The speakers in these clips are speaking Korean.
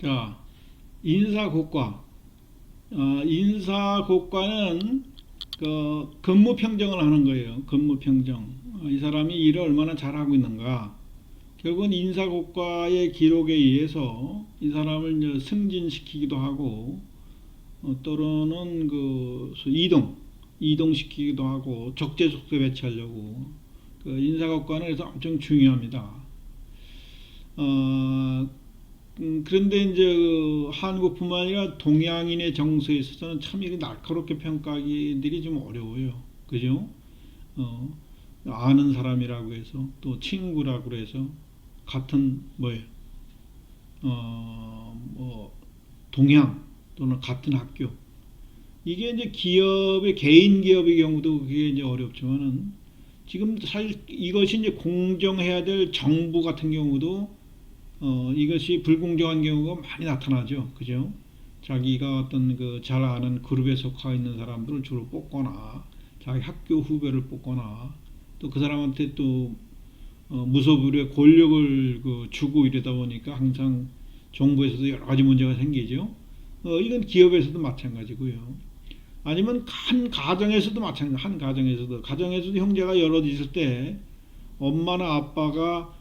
자, 인사고과. 인사고과는 그 근무평정을 하는 거예요. 근무평정. 이 사람이 일을 얼마나 잘하고 있는가. 결국은 인사고과의 기록에 의해서 이 사람을 이제 승진시키기도 하고, 또는 이동시키기도 하고, 적재적소 배치하려고. 그 인사고과는 그래서 엄청 중요합니다. 그런데 이제 한국뿐만 아니라 동양인의 정서에 있어서는 참 이게 날카롭게 평가하기들이 좀 어려워요. 그죠? 어, 아는 사람이라고 해서 또 친구라고 해서 같은 뭐예요? 뭐 동양 또는 같은 학교. 이게 이제 기업의 개인 기업의 경우도 그게 이제 어렵지만은 지금 사실 이것이 이제 공정해야 될 정부 같은 경우도 이것이 불공정한 경우가 많이 나타나죠. 그죠? 자기가 어떤 그 잘 아는 그룹에 속해 있는 사람들을 주로 뽑거나, 자기 학교 후배를 뽑거나, 또 그 사람한테 또 무소불위의 권력을 주고 이러다 보니까 항상 정부에서도 여러 가지 문제가 생기죠. 이건 기업에서도 마찬가지고요. 아니면 한 가정에서도 마찬가지. 한 가정에서도 형제가 여럿 있을 때 엄마나 아빠가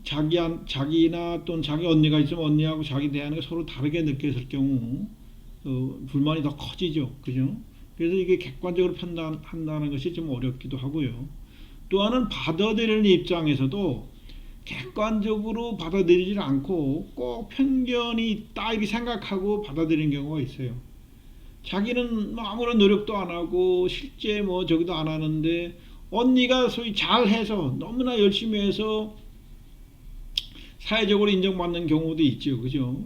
자기나 또는 자기 언니가 있으면 언니하고 자기 대하는 게 서로 다르게 느꼈을 경우 불만이 더 커지죠. 그죠? 그래서 이게 객관적으로 판단한다는 것이 좀 어렵기도 하고요. 또 하나는 받아들이는 입장에서도 객관적으로 받아들이질 않고 꼭 편견이 있다 이렇게 생각하고 받아들이는 경우가 있어요. 자기는 뭐 아무런 노력도 안 하고 실제 뭐 저기도 안 하는데 언니가 소위 잘해서 너무나 열심히 해서 사회적으로 인정받는 경우도 있죠. 그죠?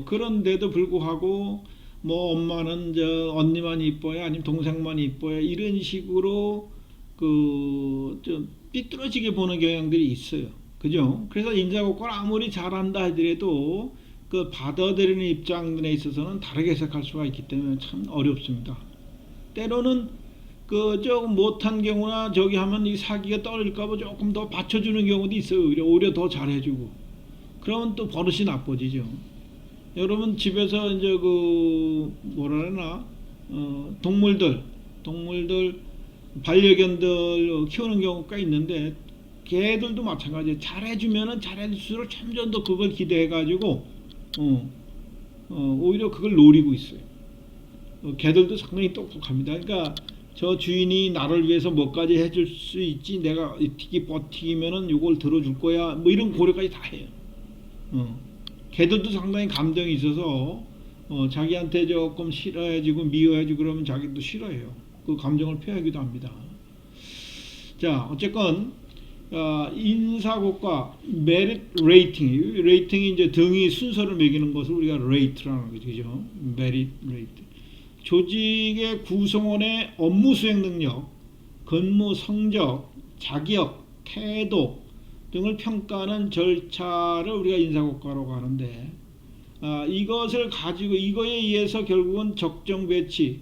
그런데도 불구하고 뭐 엄마는 저 언니만 이뻐요, 아니면 동생만 이뻐요, 이런 식으로 좀 삐뚤어지게 보는 경향들이 있어요. 그죠? 그래서 인사고과를 아무리 잘한다 하더라도 그 받아들이는 입장들에 있어서는 다르게 해석할 수가 있기 때문에 참 어렵습니다. 때로는 조금 못한 경우나 저기 하면 이 사기가 떨어질까봐 조금 더 받쳐주는 경우도 있어요. 오히려 더 잘해주고. 그러면 또 버릇이 나빠지죠. 여러분 집에서 이제 뭐라 그러나 동물들 반려견들 키우는 경우가 있는데 개들도 마찬가지예요. 잘해주면은 잘해줄수록 점점 더 그걸 기대해가지고 오히려 그걸 노리고 있어요. 개들도 상당히 똑똑합니다. 그러니까 저 주인이 나를 위해서 뭐까지 해줄 수 있지, 내가 버티기면은 요걸 들어줄 거야, 뭐 이런 고려까지 다 해요. 개들도 상당히 감정이 있어서 자기한테 조금 싫어해지고 미워해지고 그러면 자기도 싫어해요. 그 감정을 표하기도 합니다. 자, 어쨌건 인사고과 메리트 레이팅이 이제 등위 순서를 매기는 것을 우리가 레이트라는 거죠. 그죠? 메리트 레이트. 조직의 구성원의 업무 수행 능력, 근무 성적, 자격, 태도 등을 평가하는 절차를 우리가 인사고과라고 하는데, 이것을 가지고 이거에 의해서 결국은 적정 배치,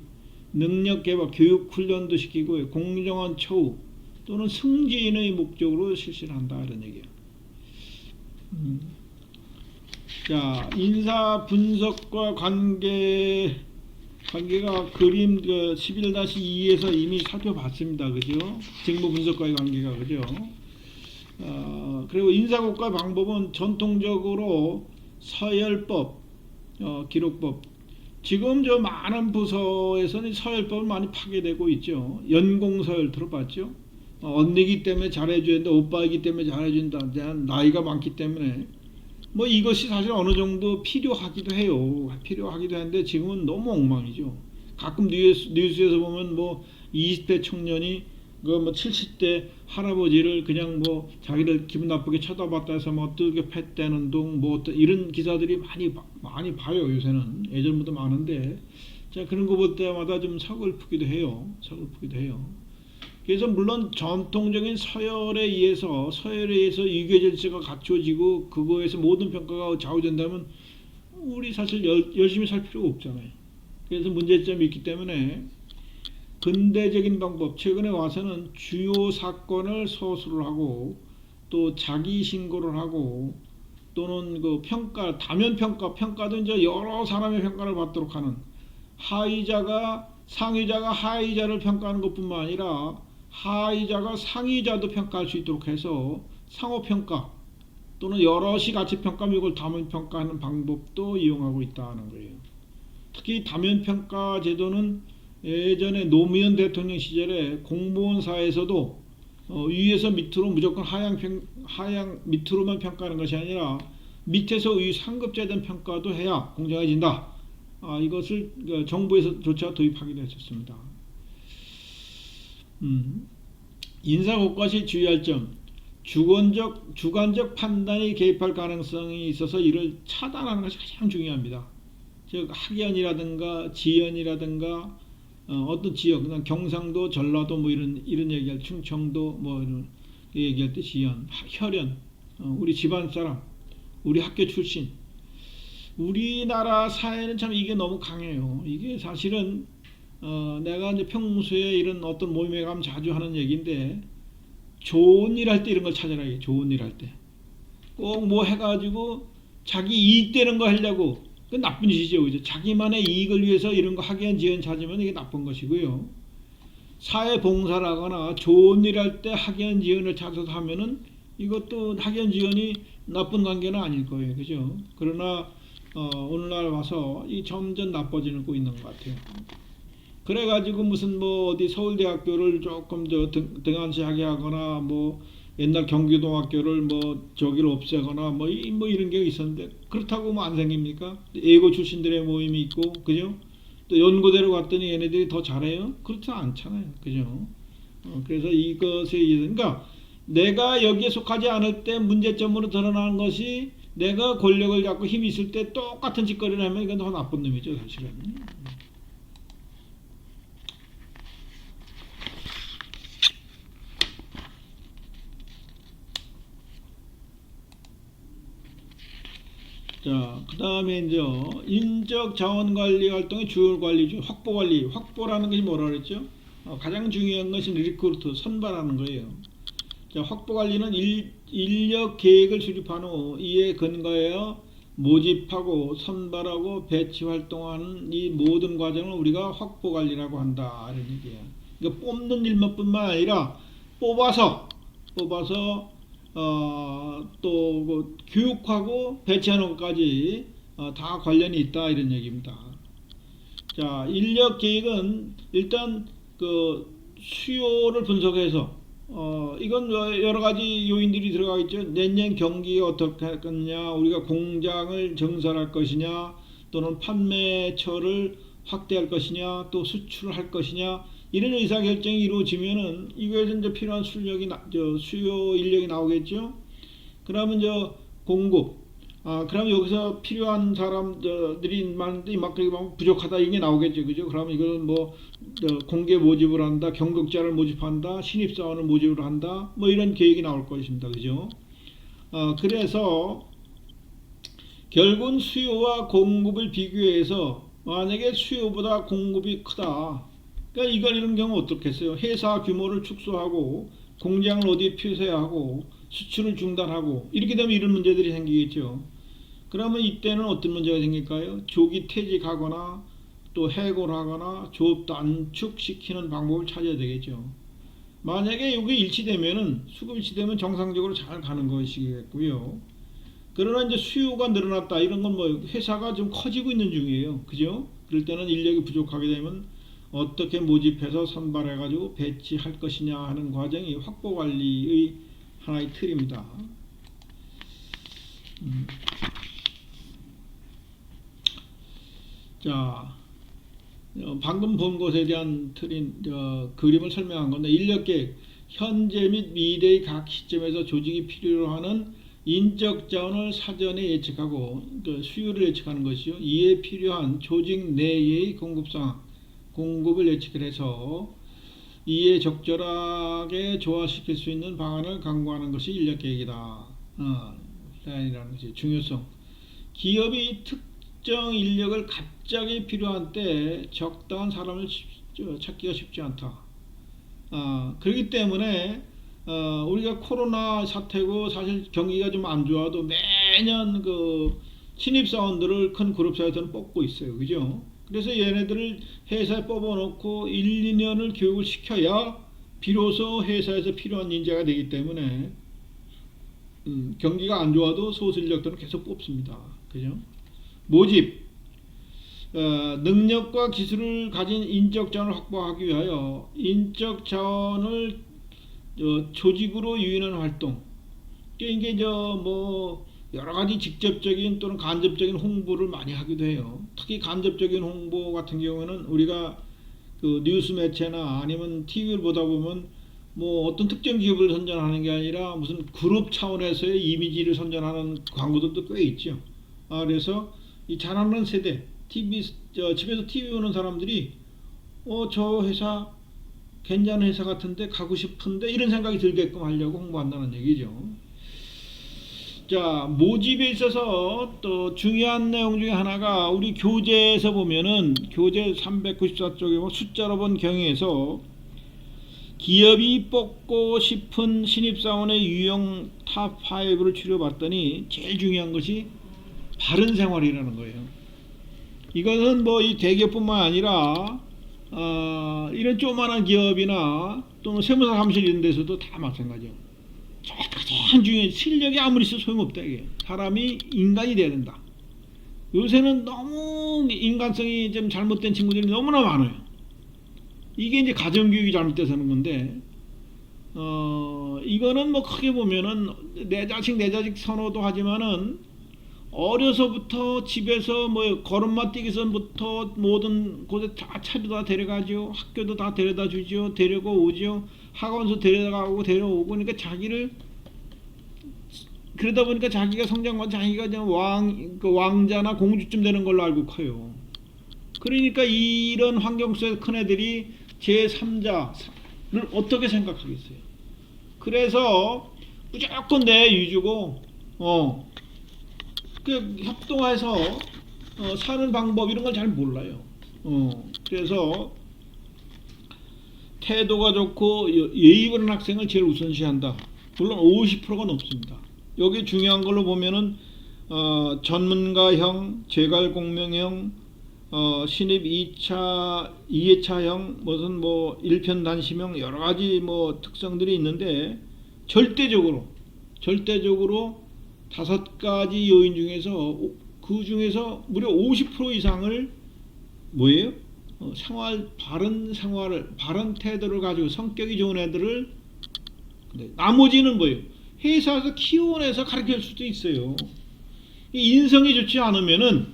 능력 개발, 교육 훈련도 시키고 공정한 처우 또는 승진의 목적으로 실시를 한다 이런 얘기예요. 자, 인사 분석과 관계가 그림 11-2에서 이미 살펴봤습니다. 그죠? 직무 분석과의 관계가. 그죠? 그리고 인사고과 방법은 전통적으로 서열법, 기록법. 지금 저 많은 부서에서는 서열법을 많이 파괴되고 있죠. 연공서열 들어봤죠? 언니기 때문에 잘해줘야 된다, 오빠이기 때문에 잘해준다, 나이가 많기 때문에. 뭐 이것이 사실 어느 정도 필요하기도 해요. 필요하기도 한데 지금은 너무 엉망이죠. 가끔 뉴스에서 보면 뭐 20대 청년이 뭐 70대 할아버지를 그냥 뭐 자기를 기분 나쁘게 쳐다봤다 해서 뭐 뜨게 팼다는 둥 뭐 이런 기사들이 많이 봐요. 요새는 예전부터 많은데, 자, 그런 거 볼 때마다 좀 서글프기도 해요. 그래서 물론 전통적인 서열에 의해서 유교 질서가 갖춰지고 그거에서 모든 평가가 좌우된다면 우리 사실 열심히 살 필요가 없잖아요. 그래서 문제점이 있기 때문에 근대적인 방법, 최근에 와서는 주요 사건을 서술을 하고 또 자기 신고를 하고 또는 그 평가, 다면 평가도 이제 여러 사람의 평가를 받도록 하는, 하위자가 상위자가 하위자를 평가하는 것뿐만 아니라 하위자가 상위자도 평가할 수 있도록 해서 상호평가 또는 여럿이 같이 평가하면 이걸 다면평가하는 방법도 이용하고 있다는 거예요. 특히 다면평가 제도는 예전에 노무현 대통령 시절에 공무원 사회에서도 위에서 밑으로 무조건 하향 밑으로만 평가하는 것이 아니라 밑에서 위 상급자에 평가도 해야 공정해진다. 이것을 정부에서조차 도입하기도 했었습니다. 인사고과 시 주의할 점, 주관적 판단이 개입할 가능성이 있어서 이를 차단하는 것이 가장 중요합니다. 즉 학연이라든가 지연이라든가 어떤 지역, 그냥 경상도, 전라도 뭐 이런 얘기할 충청도 뭐 이런 얘기할 때 지연, 혈연, 우리 집안 사람, 우리 학교 출신, 우리나라 사회는 참 이게 너무 강해요. 이게 사실은 내가 이제 평소에 이런 어떤 모임에 가면 자주 하는 얘기인데, 좋은 일 할 때 이런 걸 찾아라. 좋은 일 할 때 꼭 뭐 해가지고 자기 이익 되는 거 하려고, 그건 나쁜 짓이죠. 그죠? 자기만의 이익을 위해서 이런 거 학연 지연 찾으면 이게 나쁜 것이고요. 사회 봉사를 하거나 좋은 일 할 때 학연 지연을 찾아서 하면은 이것도 학연 지연이 나쁜 관계는 아닐 거예요. 그죠? 그러나 오늘날 와서 이 점점 나빠지고 있는 것 같아요. 그래가지고 무슨 뭐 어디 서울대학교를 조금 더 등한시하게 하거나 뭐 옛날 경기도학교를 뭐 저기를 없애거나 뭐 이런 게 있었는데, 그렇다고 뭐 안 생깁니까? 예고 출신들의 모임이 있고, 그죠? 또 연고대로 갔더니 얘네들이 더 잘해요? 그렇지 않잖아요. 그죠? 그래서 이것에 의해서, 그러니까 내가 여기에 속하지 않을 때 문제점으로 드러나는 것이, 내가 권력을 잡고 힘이 있을 때 똑같은 짓거리를 하면 이건 더 나쁜 놈이죠, 사실은. 자, 그 다음에 이제 인적 자원 관리 활동의 주요 관리 중 확보 관리. 확보라는 것이 뭐라 그랬죠? 가장 중요한 것이 리크루트, 선발하는 거예요. 자, 확보 관리는 인력 계획을 수립한 후 이에 근거하여 모집하고 선발하고 배치 활동하는 이 모든 과정을 우리가 확보 관리라고 한다, 이런 얘기예요. 그러니까 뽑는 일만뿐만 아니라 뽑아서 또 교육하고 배치하는 것까지 다 관련이 있다, 이런 얘기입니다. 자, 인력 계획은 일단 그 수요를 분석해서 이건 여러 가지 요인들이 들어가겠죠. 내년 경기가 어떻게 할 거냐, 우리가 공장을 증설할 것이냐, 또는 판매처를 확대할 것이냐, 또 수출을 할 것이냐, 이런 의사결정이 이루어지면은 이거에서 이제 필요한 수요 인력이 나오겠죠. 그러면 공급, 그럼 여기서 필요한 사람들이 많은데 이만큼 부족하다, 이게 나오겠죠. 그죠? 그러면 이거는 뭐 공개 모집을 한다, 경력자를 모집한다, 신입사원을 모집을 한다, 뭐 이런 계획이 나올 것입니다. 그죠? 그래서 결국은 수요와 공급을 비교해서 만약에 수요보다 공급이 크다, 그러니까 이런 경우 어떻겠어요? 회사 규모를 축소하고 공장을 어디에 폐쇄하고 수출을 중단하고 이렇게 되면 이런 문제들이 생기겠죠. 그러면 이때는 어떤 문제가 생길까요? 조기 퇴직하거나 또 해고하거나 조업 단축시키는 방법을 찾아야 되겠죠. 만약에 이게 일치되면은, 수급 일치되면 정상적으로 잘 가는 것이겠고요. 그러나 이제 수요가 늘어났다, 이런 건 뭐 회사가 좀 커지고 있는 중이에요. 그죠? 그럴 때는 인력이 부족하게 되면 어떻게 모집해서 선발해가지고 배치할 것이냐 하는 과정이 확보 관리의 하나의 틀입니다. 자, 방금 본 것에 대한 그림을 설명한 건데, 인력계획, 현재 및 미래의 각 시점에서 조직이 필요로 하는 인적 자원을 사전에 예측하고 수요를 예측하는 것이요. 이에 필요한 조직 내의 공급 상황, 공급을 예측을 해서 이에 적절하게 조화시킬 수 있는 방안을 강구하는 것이 인력계획이다. 라는 것이 중요성. 기업이 특정 인력을 갑자기 필요한 때 적당한 사람을 찾기가 쉽지 않다. 그렇기 때문에 우리가 코로나 사태고 사실 경기가 좀 안 좋아도 매년 그 신입사원들을 큰 그룹사에서는 뽑고 있어요. 그죠? 그래서 얘네들을 회사에 뽑아놓고 1, 2년을 교육을 시켜야 비로소 회사에서 필요한 인재가 되기 때문에 경기가 안 좋아도 소실력들은 계속 뽑습니다. 그죠? 모집, 능력과 기술을 가진 인적 자원을 확보하기 위하여 인적 자원을 조직으로 유인하는 활동. 이게 뭐 여러 가지 직접적인 또는 간접적인 홍보를 많이 하기도 해요. 특히 간접적인 홍보 같은 경우에는 우리가 그 뉴스 매체나 아니면 TV를 보다 보면 뭐 어떤 특정 기업을 선전하는 게 아니라 무슨 그룹 차원에서의 이미지를 선전하는 광고들도 꽤 있죠. 그래서 이 자라는 세대, 집에서 TV 보는 사람들이 저 회사 괜찮은 회사 같은데 가고 싶은데 이런 생각이 들게끔 하려고 홍보한다는 얘기죠. 자, 모집에 있어서 또 중요한 내용 중에 하나가 우리 교재에서 보면은 교재 394쪽에 뭐 숫자로 본 경위에서 기업이 뽑고 싶은 신입사원의 유형 탑5를 추려봤더니 제일 중요한 것이 바른 생활이라는 거예요. 이것은 뭐 이 대기업뿐만 아니라 이런 조그마한 기업이나 또는 세무사 사무실 이런 데서도 다 마찬가지예요. 가장 중요한 실력이 아무리 있어도 소용없다 이게. 사람이 인간이 돼야 된다. 요새는 너무 인간성이 좀 잘못된 친구들이 너무나 많아요. 이게 이제 가정교육이 잘못돼서는 건데 이거는 뭐 크게 보면은 내 자식 선호도 하지만은 어려서부터 집에서 뭐 걸음마 뛰기선부터 모든 곳에 다 차도 데려가죠. 학교도 다 데려다 주죠. 데리고 오죠. 학원서 데려가고 데려오고 그러니까 자기를 그러다 보니까 자기가 성장과 자기가 왕자나 공주쯤 되는 걸로 알고 커요. 그러니까 이런 환경 속에서 큰 애들이 제3자를 어떻게 생각하겠어요? 그래서 무조건 내 위주고 그 협동해서 사는 방법 이런 걸 잘 몰라요. 그래서 태도가 좋고 예의 바른 학생을 제일 우선시한다. 물론 50%가 넘습니다. 여기 중요한 걸로 보면은 전문가형, 재갈공명형, 신입 2회차형, 무슨 뭐 일편단심형 여러 가지 뭐 특성들이 있는데 절대적으로 5가지 요인 중에서 그 중에서 무려 50% 이상을 뭐예요? 바른 태도를 가지고 성격이 좋은 애들을 나머지는 뭐예요? 회사에서 키워내서 가르칠 수도 있어요. 인성이 좋지 않으면은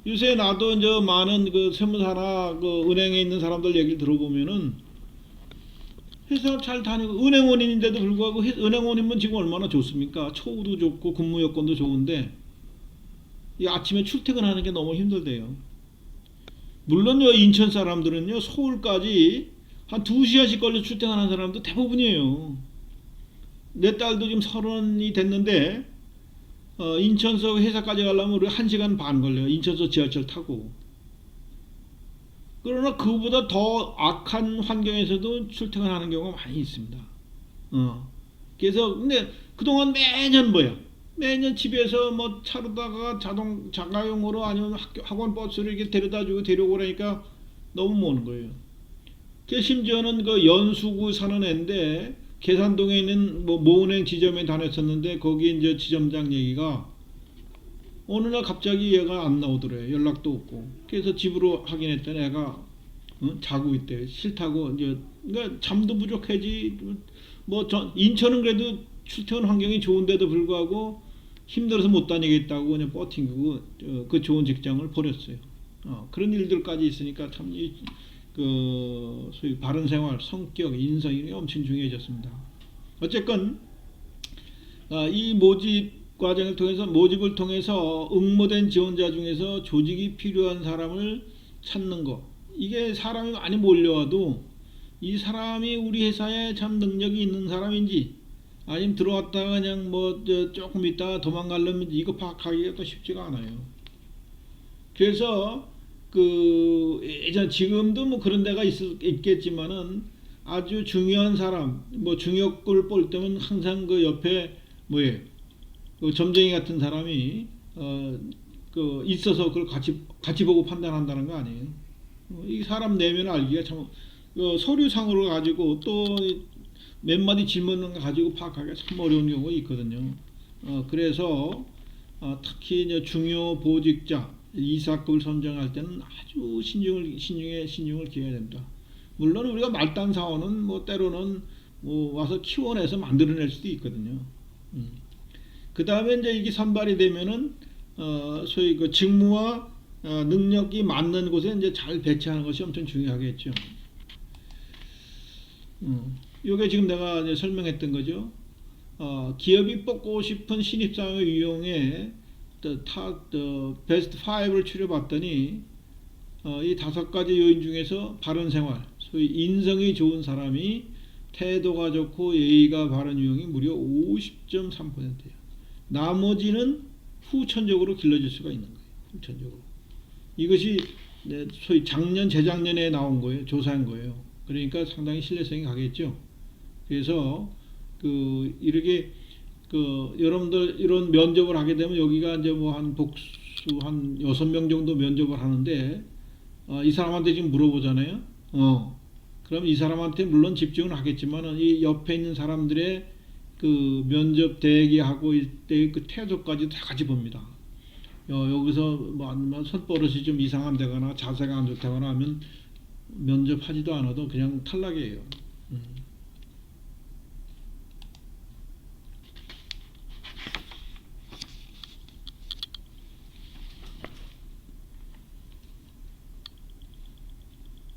요새 나도 이제 많은 그 세무사나 그 은행에 있는 사람들 얘기를 들어보면은 회사 잘 다니고 은행원인인데도 불구하고 은행원이면 지금 얼마나 좋습니까? 처우도 좋고 근무 여건도 좋은데 이 아침에 출퇴근하는 게 너무 힘들대요. 물론요 인천 사람들은요 서울까지 한 2시간씩 걸려 출퇴근하는 사람도 대부분이에요. 내 딸도 지금 30이 됐는데 인천서 회사까지 가려면 우리 1시간 반 걸려요. 인천서 지하철 타고. 그러나 그보다 더 악한 환경에서도 출퇴근하는 경우가 많이 있습니다. 그래서 근데 그동안 매년 집에서 뭐 차로다가 자가용으로 아니면 학원 버스를 이렇게 데려다주고 데려오고 그러니까 너무 먼 거예요. 심지어는 그 연수구 사는 애인데 계산동에 있는 뭐 모은행 지점에 다녔었는데 거기 이제 지점장 얘기가 어느 날 갑자기 얘가 안 나오더래요. 연락도 없고. 그래서 집으로 확인했더니 애가 자고 있대. 싫다고 이제 그러니까 잠도 부족하지. 뭐 인천은 그래도 출퇴근 환경이 좋은데도 불구하고 힘들어서 못 다니겠다고 그냥 버팅기고 그 좋은 직장을 버렸어요. 그런 일들까지 있으니까 참 소위 바른 생활, 성격, 인성 이런 게 엄청 중요해졌습니다. 어쨌건 이 모집을 통해서 응모된 지원자 중에서 조직이 필요한 사람을 찾는 거. 이게 사람이 많이 몰려와도 이 사람이 우리 회사에 참 능력이 있는 사람인지 아니면 들어왔다가 그냥 조금 있다가 도망가려면 이거 파악하기가 또 쉽지가 않아요. 그래서 예전 지금도 뭐 그런 데가 있겠지만은 아주 중요한 사람, 중역을 볼 때면 항상 그 옆에 그 점쟁이 같은 사람이 있어서 그걸 같이 보고 판단한다는 거 아니에요. 이 사람 내면 알기가 참 서류상으로 가지고 또 몇 마디 질문을 가지고 파악하기가 참 어려운 경우가 있거든요. 그래서 특히 이제 중요 보직자 이사급을 선정할 때는 아주 신중을 기해야 됩니다. 물론 우리가 말단 사원은 뭐 때로는 뭐 와서 키워내서 만들어낼 수도 있거든요. 그 다음에 이제 이게 선발이 되면은 소위 그 직무와 능력이 맞는 곳에 이제 잘 배치하는 것이 엄청 중요하겠죠. 요게 지금 내가 이제 설명했던 거죠. 기업이 뽑고 싶은 신입사원 유형의 베스트 5를 추려봤더니 이 5가지 요인 중에서 바른생활, 소위 인성이 좋은 사람이 태도가 좋고 예의가 바른 유형이 무려 50.3%예요. 나머지는 후천적으로 길러질 수가 있는 거예요. 후천적으로. 이것이 소위 작년, 재작년에 나온 거예요. 조사한 거예요. 그러니까 상당히 신뢰성이 가겠죠. 그래서 이렇게 여러분들 이런 면접을 하게 되면 여기가 이제 뭐 한 복수 한 6명 정도 면접을 하는데 이 사람한테 지금 물어보잖아요. 그럼 이 사람한테 물론 집중을 하겠지만 이 옆에 있는 사람들의 그 면접 대기하고 이때 그 태도까지 다 같이 봅니다. 여기서 뭐 손버릇이 좀 이상한 데거나 자세가 안 좋다거나 하면 면접하지도 않아도 그냥 탈락이에요.